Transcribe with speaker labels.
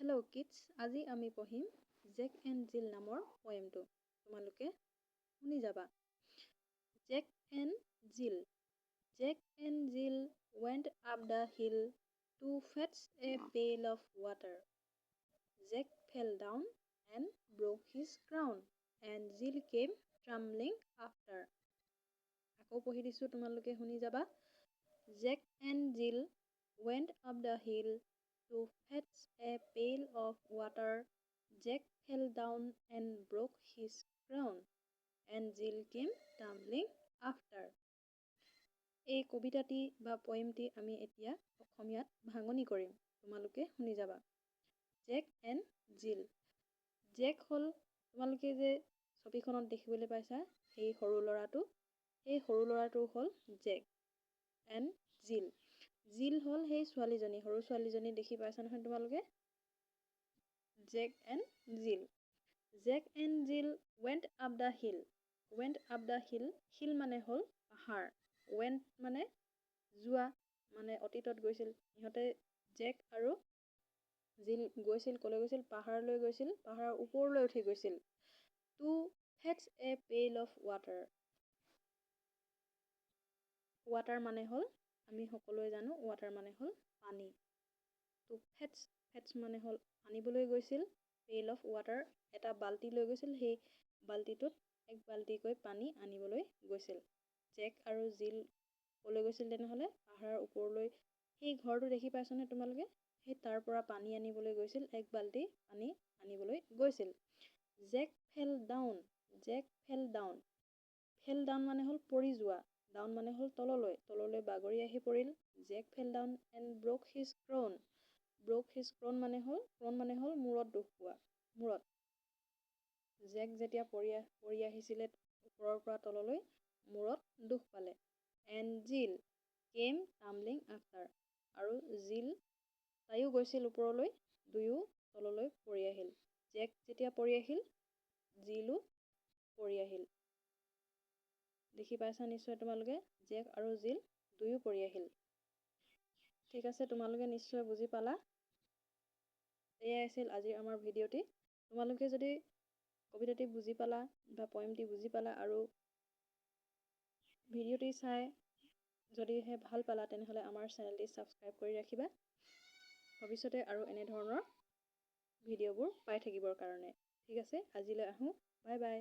Speaker 1: Hello' kids, আজি আমি পঢ়িম জেক এণ্ড জিল নামৰ পয়েমটো। তোমালোকে শুনি যাবা। Jack and Jill. Jack and Jill went up the hill to fetch a pail of water. Jack fell down and broke his crown, and Jill came tumbling after. আকৌ পঢ়ি দিছোঁ, তোমালোকে শুনি যাবা। Jack and Jill went up the hill to fetch a pail of water. Jack fell down and broke his crown, and Jill came tumbling after. এই কবিতাটি বা পয়েমটি আমি এতিয়া অসমীয়াত ভাঙনি কৰিম। তোমালোকে শুনি যাবা। Jack and Jill. জেক হ'ল, তোমালোকে যে ছবিখনত দেখিবলৈ পাইছা সেই সৰু ল'ৰাটো, সেই সৰু ল'ৰাটো হ'ল জেক এণ্ড জিল। জিল হ'ল সেই ছোৱালীজনী, সৰু ছোৱালীজনী দেখি পাইছা নহয় তোমালোকে। Jack and Jill. Jack and Jill went up the hill. Went up the hill, hill মানে হ'ল পাহাৰ। ৱেণ্ট মানে যোৱা, মানে অতীতত গৈছিল। সিহঁতে জেক আৰু জিল গৈছিল, ক'লৈ গৈছিল? পাহাৰলৈ গৈছিল, পাহাৰৰ ওপৰলৈ উঠি গৈছিল। To fetch a pail of water. Water মানে হ'ল, আমি সকলোৱে জানো ৱাটাৰ মানে হ'ল পানী। টু ফেটছ, ফেটছ মানে হ'ল আনিবলৈ গৈছিল। পেইল অফ ৱাটাৰ, এটা বাল্টি লৈ গৈছিল, সেই বাল্টিটোত এক বাল্টিকৈ পানী আনিবলৈ গৈছিল। জেক আৰু জিল ক'লৈ গৈছিল তেনেহ'লে? পাহাৰৰ ওপৰলৈ। সেই ঘৰটো দেখি পাইছনে তোমালোকে? সেই তাৰ পৰা পানী আনিবলৈ গৈছিল, এক বাল্টি পানী আনিবলৈ গৈছিল। Jack fell down. Jack fell down. Fell down মানে হ'ল পৰি যোৱা। ডাউন মানে হ'ল তললৈ, তললৈ বাগৰি আহি পৰিল। Jack fell down and broke his crown. Broke his crown মানে হ'ল মূৰত দুখ পোৱা, মূৰত। জেক যেতিয়া পৰি আহিছিলে ওপৰৰ পৰা তললৈ, মূৰত দুখ পালে। And Jill came tumbling after. আৰু জিল, তাইও গৈছিল ওপৰলৈ, দুয়ো তললৈ পৰি আহিল। জেক যেতিয়া পৰি আহিল, জিলো পৰি আহিল। দেখি পাইছা নিশ্চয় তোমালোকে, জেক আৰু জিল দুয়ো পৰি আহিল। ঠিক আছে, তোমালোকে নিশ্চয় বুজি পালা। এয়াই আছিল আজিৰ আমাৰ ভিডিঅ'টি। তোমালোকে যদি কবিতাটি বুজি পালা বা পয়েমটি বুজি পালা আৰু ভিডিঅ'টি চাই যদিহে ভাল পালা, তেনেহ'লে আমাৰ চেনেলটি ছাবস্ক্ৰাইব কৰি ৰাখিবা, ভৱিষ্যতে আৰু এনেধৰণৰ ভিডিঅ'বোৰ পাই থাকিবৰ কাৰণে। ঠিক আছে, আজিলৈ আহোঁ। Bye bye.